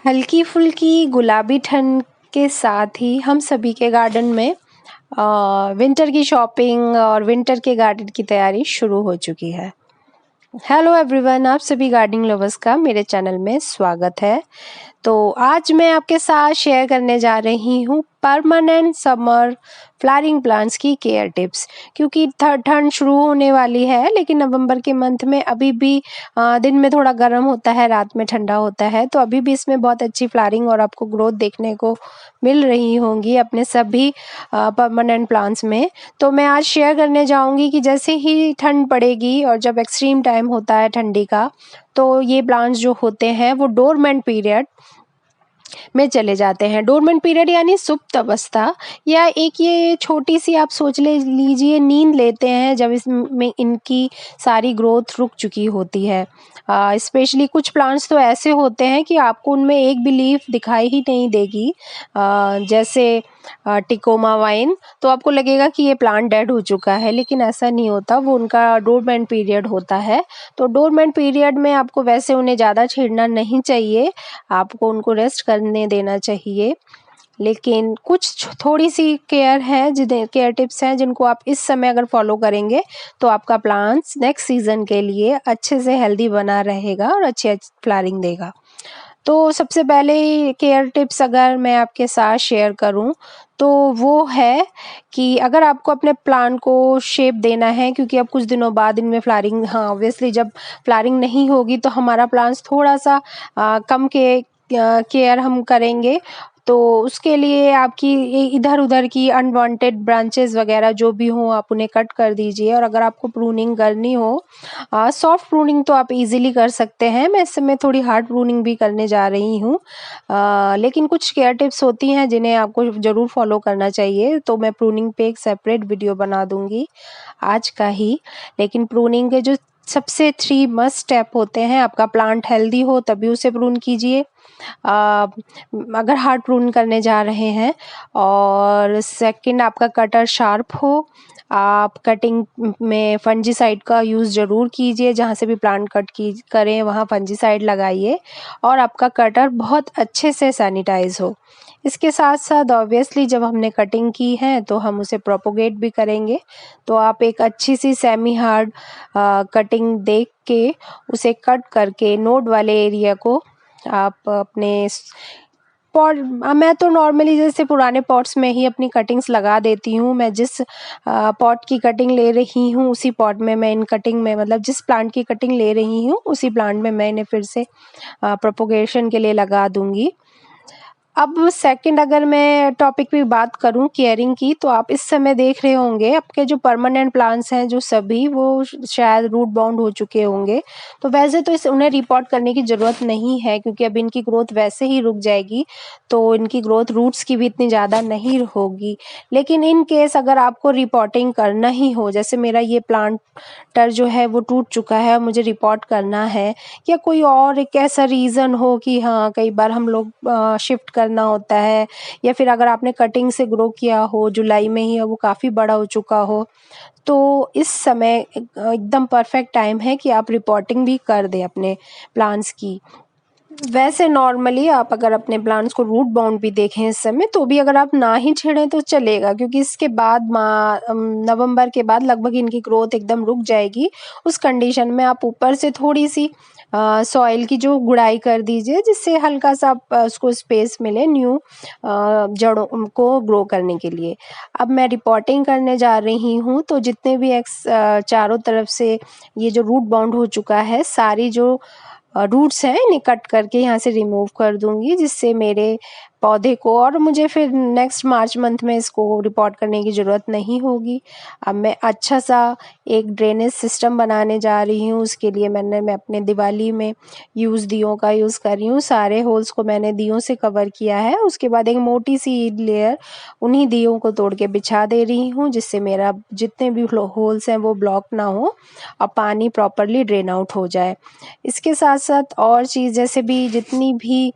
हल्की फुल्की गुलाबी ठंड के साथ ही हम सभी के गार्डन में विंटर की शॉपिंग और विंटर के गार्डन की तैयारी शुरू हो चुकी है। हेलो एवरीवन, आप सभी गार्डनिंग लवर्स का मेरे चैनल में स्वागत है। तो आज मैं आपके साथ शेयर करने जा रही हूँ परमानेंट समर फ्लावरिंग प्लांट्स की केयर टिप्स, क्योंकि ठंड शुरू होने वाली है, लेकिन नवंबर के मंथ में अभी भी दिन में थोड़ा गर्म होता है, रात में ठंडा होता है, तो अभी भी इसमें बहुत अच्छी फ्लावरिंग और आपको ग्रोथ देखने को मिल रही होंगी अपने सभी परमानेंट प्लांट्स में। तो मैं आज शेयर करने जाऊंगी कि जैसे ही ठंड पड़ेगी और जब एक्सट्रीम टाइम होता है ठंडी का, तो ये प्लांट्स जो होते हैं वो डोरमेंट पीरियड में चले जाते हैं। डोरमेंट पीरियड यानी सुप्त अवस्था, या एक ये छोटी सी आप सोच लीजिए नींद लेते हैं जब इसमें इनकी सारी ग्रोथ रुक चुकी होती है। स्पेशली कुछ प्लांट्स तो ऐसे होते हैं कि आपको उनमें एक भी लीफ दिखाई ही नहीं देगी, जैसे टिकोमा वाइन, तो आपको लगेगा कि ये प्लांट डेड हो चुका है, लेकिन ऐसा नहीं होता, वो उनका डोरमेंट पीरियड होता है। तो डोरमेंट पीरियड में आपको वैसे उन्हें ज़्यादा छेड़ना नहीं चाहिए, आपको उनको रेस्ट करने देना चाहिए। लेकिन कुछ थोड़ी सी केयर है, केयर टिप्स हैं जिनको आप इस समय अगर फॉलो करेंगे तो आपका प्लांट्स नेक्स्ट सीजन के लिए अच्छे से हेल्दी बना रहेगा और अच्छी फ्लावरिंग देगा। तो सबसे पहले केयर टिप्स अगर मैं आपके साथ शेयर करूं तो वो है कि अगर आपको अपने प्लांट को शेप देना है, क्योंकि अब कुछ दिनों बाद इनमें फ्लावरिंग, ऑब्वियसली जब फ्लावरिंग नहीं होगी तो हमारा प्लांट्स थोड़ा सा कम के केयर हम करेंगे, तो उसके लिए आपकी इधर उधर की अनवांटेड ब्रांचेस वगैरह जो भी हो आप उन्हें कट कर दीजिए। और अगर आपको प्रूनिंग करनी हो, सॉफ्ट प्रूनिंग तो आप इजीली कर सकते हैं, मैं इस समय थोड़ी हार्ड प्रूनिंग भी करने जा रही हूँ, लेकिन कुछ केयर टिप्स होती हैं जिन्हें आपको ज़रूर फॉलो करना चाहिए, तो मैं प्रूनिंग पे एक सेपरेट वीडियो बना दूंगी आज का ही। लेकिन प्रूनिंग के जो सबसे 3 मस्ट स्टेप होते हैं, आपका प्लांट हेल्दी हो तभी उसे प्रून कीजिए अगर हार्ड प्रून करने जा रहे हैं, और सेकंड आपका कटर शार्प हो, आप कटिंग में फंजीसाइड का यूज़ ज़रूर कीजिए, जहाँ से भी प्लांट कट की करें वहाँ फंजीसाइड लगाइए, और आपका कटर बहुत अच्छे से सैनिटाइज हो। इसके साथ साथ ऑब्वियसली जब हमने कटिंग की है तो हम उसे प्रोपोगेट भी करेंगे, तो आप एक अच्छी सी सेमी हार्ड कटिंग देख के उसे कट करके नोड वाले एरिया को आप अपने पॉट, मैं तो नॉर्मली जैसे पुराने पॉट्स में ही अपनी कटिंग्स लगा देती हूँ। मैं जिस पॉट की कटिंग ले रही हूँ उसी पॉट में मैं इन कटिंग में, मतलब जिस प्लांट की कटिंग ले रही हूँ उसी प्लांट में मैं इन्हें फिर से प्रोपोगेशन के लिए लगा दूंगी। अब सेकंड अगर मैं टॉपिक पे बात करूं केयरिंग की, तो आप इस समय देख रहे होंगे आपके जो परमानेंट प्लांट्स हैं जो सभी वो शायद रूट बाउंड हो चुके होंगे। तो वैसे तो उन्हें रिपोर्ट करने की ज़रूरत नहीं है, क्योंकि अब इनकी ग्रोथ वैसे ही रुक जाएगी, तो इनकी ग्रोथ रूट्स की भी इतनी ज़्यादा नहीं होगी। लेकिन इन केस अगर आपको रिपोर्टिंग करना ही हो, जैसे मेरा ये प्लांटर जो है वो टूट चुका है, मुझे रिपोर्ट करना है, या कोई और एक ऐसा रीज़न हो कि हाँ कई बार हम लोग शिफ्ट करना होता है, या फिर अगर आपने कटिंग से ग्रो किया हो जुलाई में ही और वो काफ़ी बड़ा हो चुका हो, तो इस समय एकदम परफेक्ट टाइम है कि आप रिपोर्टिंग भी कर दें अपने प्लांट्स की। वैसे नॉर्मली आप अगर अपने प्लांट्स को रूट बाउंड भी देखें इस समय, तो भी अगर आप ना ही छेड़ें तो चलेगा, क्योंकि इसके बाद नवंबर के बाद लगभग इनकी ग्रोथ एकदम रुक जाएगी। उस कंडीशन में आप ऊपर से थोड़ी सी सॉइल की जो गुड़ाई कर दीजिए, जिससे हल्का सा उसको स्पेस मिले न्यू जड़ों को ग्रो करने के लिए। अब मैं रिपोर्टिंग करने जा रही हूँ, तो जितने भी चारों तरफ से ये जो रूट बाउंड हो चुका है, सारी जो रूट्स हैं इन्हें कट करके यहाँ से रिमूव कर दूंगी, जिससे मेरे पौधे को, और मुझे फिर नेक्स्ट मार्च मंथ में इसको रिपोर्ट करने की ज़रूरत नहीं होगी। अब मैं अच्छा सा एक ड्रेनेज सिस्टम बनाने जा रही हूँ, उसके लिए मैं अपने दिवाली में दियों का यूज़ कर रही हूँ। सारे होल्स को मैंने दियों से कवर किया है, उसके बाद एक मोटी सी लेयर उन्हीं दियों को तोड़ के बिछा दे रही हूँ, जिससे मेरा जितने भी होल्स हैं वो ब्लॉक ना हो और पानी प्रॉपरली ड्रेन आउट हो जाए। इसके साथ साथ और चीज़, जैसे भी जितनी भी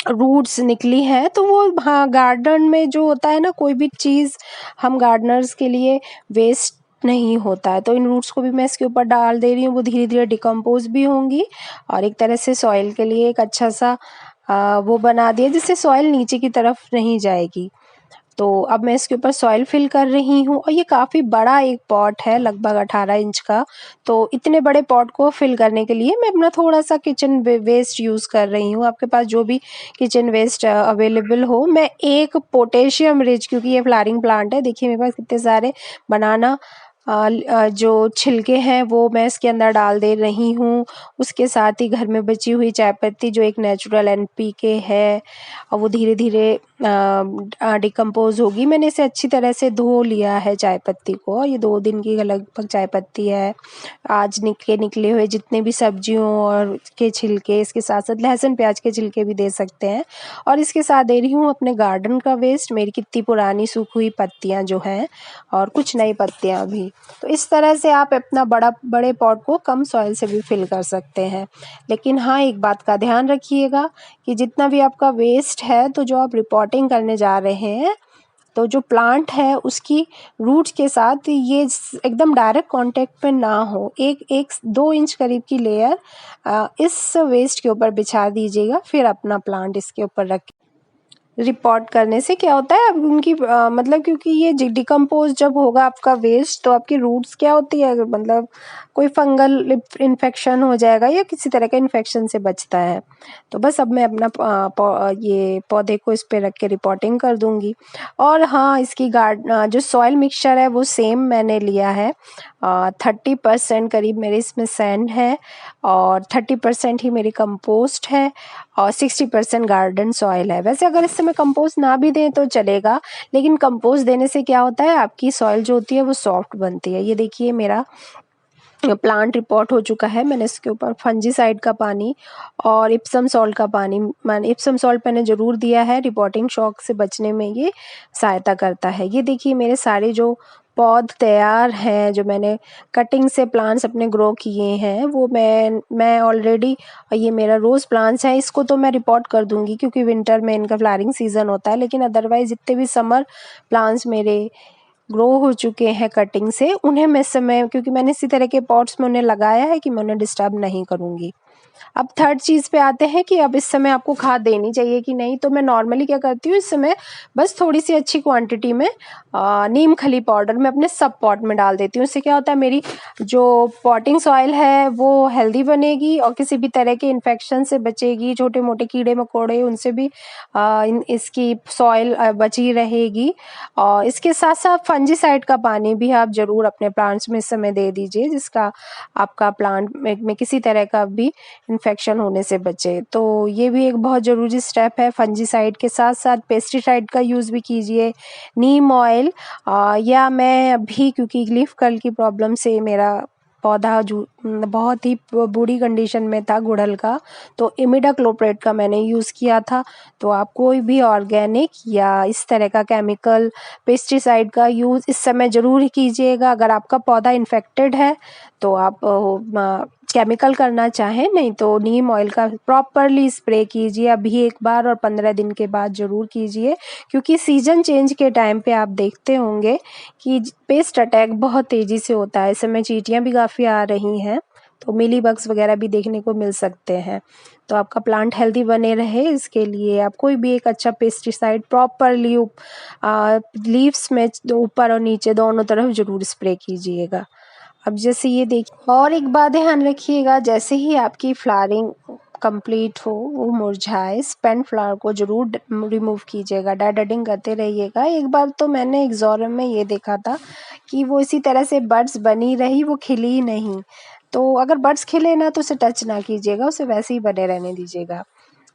रूट्स निकली हैं, तो वो हाँ गार्डन में जो होता है ना, कोई भी चीज़ हम गार्डनर्स के लिए वेस्ट नहीं होता है, तो इन रूट्स को भी मैं इसके ऊपर डाल दे रही हूँ, वो धीरे धीरे डिकम्पोज भी होंगी और एक तरह से सॉइल के लिए एक अच्छा सा वो बना दिया जिससे सॉइल नीचे की तरफ नहीं जाएगी। तो अब मैं इसके ऊपर सॉइल फिल कर रही हूँ और ये काफ़ी बड़ा एक पॉट है, लगभग 18 इंच का। तो इतने बड़े पॉट को फिल करने के लिए मैं अपना थोड़ा-सा किचन वेस्ट यूज़ कर रही हूँ। आपके पास जो भी किचन वेस्ट अवेलेबल हो। मैं एक पोटेशियम रिच, क्योंकि ये फ्लावरिंग प्लांट है, देखिए मेरे पास कितने सारे बनाना जो छिलके हैं वो मैं इसके अंदर डाल दे रही हूँ। उसके साथ ही घर में बची हुई चाय पत्ती जो एक नेचुरल एनपीके है और वो धीरे-धीरे डिकम्पोज़ होगी। मैंने इसे अच्छी तरह से धो लिया है चाय पत्ती को। ये 2 दिन की लगभग चाय पत्ती है। आज निकले हुए जितने भी सब्जियों और के छिलके, इसके साथ-साथ लहसुन प्याज के छिलके भी दे सकते हैं। और इसके साथ दे रही हूँ अपने गार्डन का वेस्ट, मेरी कितनी पुरानी सूखी हुई पत्तियाँ जो हैं और कुछ नई पत्तियाँ भी। तो इस तरह से आप अपना बड़े पॉट को कम सॉइल से भी फिल कर सकते हैं। लेकिन हाँ, एक बात का ध्यान रखिएगा कि जितना भी आपका वेस्ट है, तो जो आप रिपोर्टिंग करने जा रहे हैं, तो जो प्लांट है उसकी रूट्स के साथ ये एकदम डायरेक्ट कांटेक्ट पे ना हो। 2 इंच करीब की लेयर इस वेस्ट के ऊपर बिछा दीजिएगा, फिर अपना प्लांट इसके ऊपर रख रिपोर्ट करने से क्या होता है, अब उनकी मतलब क्योंकि ये डिकम्पोज जब होगा आपका वेस्ट, तो आपकी रूट्स क्या होती है, मतलब कोई फंगल इन्फेक्शन हो जाएगा या किसी तरह का इन्फेक्शन से बचता है। तो बस अब मैं अपना ये पौधे को इस पे रख के रिपोर्टिंग कर दूंगी। और हाँ, इसकी जो सॉइल मिक्सचर है वो सेम मैंने लिया है। 30% करीब मेरे इसमें सैंड है और 30% ही मेरी कंपोस्ट है और 60% गार्डन सॉइल है। वैसे अगर इस समय कंपोस्ट ना भी दें तो चलेगा, लेकिन कंपोस्ट देने से क्या होता है, आपकी सॉइल जो होती है वो सॉफ्ट बनती है। ये देखिए मेरा प्लांट रिपोर्ट हो चुका है। मैंने इसके ऊपर फंजीसाइड का पानी और इप्सम सॉल्ट का पानी, इप्सम सॉल्ट मैंने ज़रूर दिया है, रिपोर्टिंग शॉक से बचने में ये सहायता करता है। ये देखिए मेरे सारे जो पौध तैयार हैं, जो मैंने कटिंग से प्लांट्स अपने ग्रो किए हैं, वो मैं ऑलरेडी, ये मेरा रोज़ प्लांट्स है, इसको तो मैं रिपोर्ट कर दूंगी क्योंकि विंटर में इनका फ्लावरिंग सीजन होता है। लेकिन अदरवाइज जितने भी समर प्लांट्स मेरे ग्रो हो चुके हैं कटिंग से, उन्हें मैं इस समय, क्योंकि मैंने इसी तरह के पॉट्स में उन्हें लगाया है कि मैं उन्हें डिस्टर्ब नहीं करूँगी। अब थर्ड चीज़ पे आते हैं कि अब इस समय आपको खाद देनी चाहिए कि नहीं। तो मैं नॉर्मली क्या करती हूँ, इस समय बस थोड़ी सी अच्छी क्वांटिटी में नीम खली पाउडर मैं अपने सब पॉट में डाल देती हूँ। इससे क्या होता है, मेरी जो पॉटिंग सॉइल है वो हेल्दी बनेगी और किसी भी तरह के इन्फेक्शन से बचेगी। छोटे मोटे कीड़े मकोड़े, उनसे भी इसकी सॉइल बची रहेगी। और इसके साथ साथ फंजीसाइड का पानी भी आप ज़रूर अपने प्लांट्स में इस समय दे दीजिए, जिसका आपका प्लांट में किसी तरह का भी इन्फेक्शन होने से बचे। तो ये भी एक बहुत ज़रूरी स्टेप है। फंजीसाइड के साथ साथ पेस्टिसाइड का यूज़ भी कीजिए। नीम ऑयल, या मैं अभी क्योंकि लीफ कर्ल की प्रॉब्लम से मेरा पौधा जो बहुत ही बुरी कंडीशन में था गुड़हल का, तो इमिडाक्लोप्रिड का मैंने यूज़ किया था। तो आप कोई भी ऑर्गेनिक या इस तरह का केमिकल पेस्टिसाइड का यूज़ इस समय ज़रूर कीजिएगा। अगर आपका पौधा इन्फेक्टेड है तो आप केमिकल करना चाहें, नहीं तो नीम ऑयल का प्रॉपरली स्प्रे कीजिए अभी एक बार, और 15 दिन के बाद ज़रूर कीजिए। क्योंकि सीजन चेंज के टाइम पे आप देखते होंगे कि पेस्ट अटैक बहुत तेज़ी से होता है। इस समय चींटियाँ भी काफ़ी आ रही हैं, तो मिली बग्स वगैरह भी देखने को मिल सकते हैं। तो आपका प्लांट हेल्दी बने रहे, इसके लिए आप कोई भी एक अच्छा पेस्टिसाइड प्रॉपरली लीव्स में ऊपर और नीचे दोनों तरफ ज़रूर स्प्रे कीजिएगा। अब जैसे ये देखिए, और एक बात ध्यान रखिएगा, जैसे ही आपकी फ्लावरिंग कंप्लीट हो, वो मुरझाए, स्पेंट फ्लावर को जरूर रिमूव कीजिएगा, डेडिंग करते रहिएगा। एक बार तो मैंने एग्जोरम में ये देखा था कि वो इसी तरह से बड्स बनी रही, वो खिली नहीं। तो अगर बड्स खिले ना तो उसे टच ना कीजिएगा, उसे वैसे ही बने रहने दीजिएगा।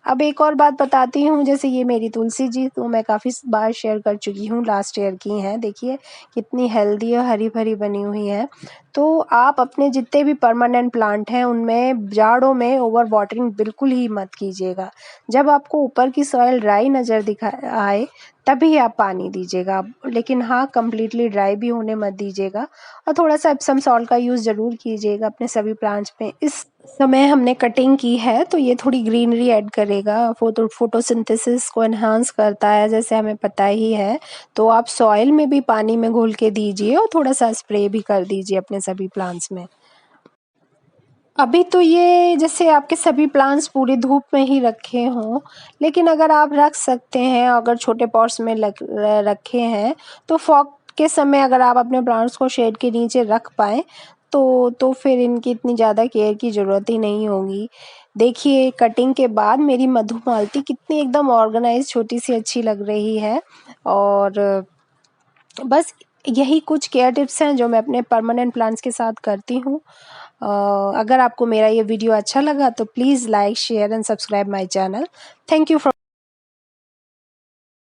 अब एक और बात बताती हूँ, जैसे ये मेरी तुलसी जी तो मैं काफ़ी बार शेयर कर चुकी हूँ, लास्ट ईयर की हैं। देखिए कितनी हेल्दी और हरी भरी बनी हुई है। तो आप अपने जितने भी परमानेंट प्लांट हैं उनमें जाड़ों में ओवर वाटरिंग बिल्कुल ही मत कीजिएगा। जब आपको ऊपर की सॉइल ड्राई नज़र आए तभी आप पानी दीजिएगा, लेकिन हाँ कम्प्लीटली ड्राई भी होने मत दीजिएगा। और थोड़ा सा एप्सम सॉल्ट का यूज़ ज़रूर कीजिएगा अपने सभी प्लांट्स में। इस समय हमने कटिंग की है तो ये थोड़ी ग्रीनरी ऐड करेगा, फोटोसिंथेसिस को एनहांस करता है, जैसे हमें पता ही है। तो आप सॉइल में भी पानी में घोल के दीजिए और थोड़ा सा स्प्रे भी कर दीजिए अपने सभी प्लांट्स में। अभी तो ये जैसे आपके सभी प्लांट्स पूरी धूप में ही रखे हों, लेकिन अगर आप रख सकते हैं, अगर छोटे पॉट्स में रखे हैं तो फॉग के समय अगर आप अपने प्लांट्स को शेड के नीचे रख पाएँ तो फिर इनकी इतनी ज़्यादा केयर की ज़रूरत ही नहीं होगी। देखिए कटिंग के बाद मेरी मधुमालती कितनी एकदम ऑर्गेनाइज़ छोटी-सी अच्छी लग रही है। और बस यही कुछ केयर टिप्स हैं जो मैं अपने परमानेंट प्लांट्स के साथ करती हूँ। अगर आपको मेरा ये वीडियो अच्छा लगा तो please like, share and subscribe my channel. Thank you for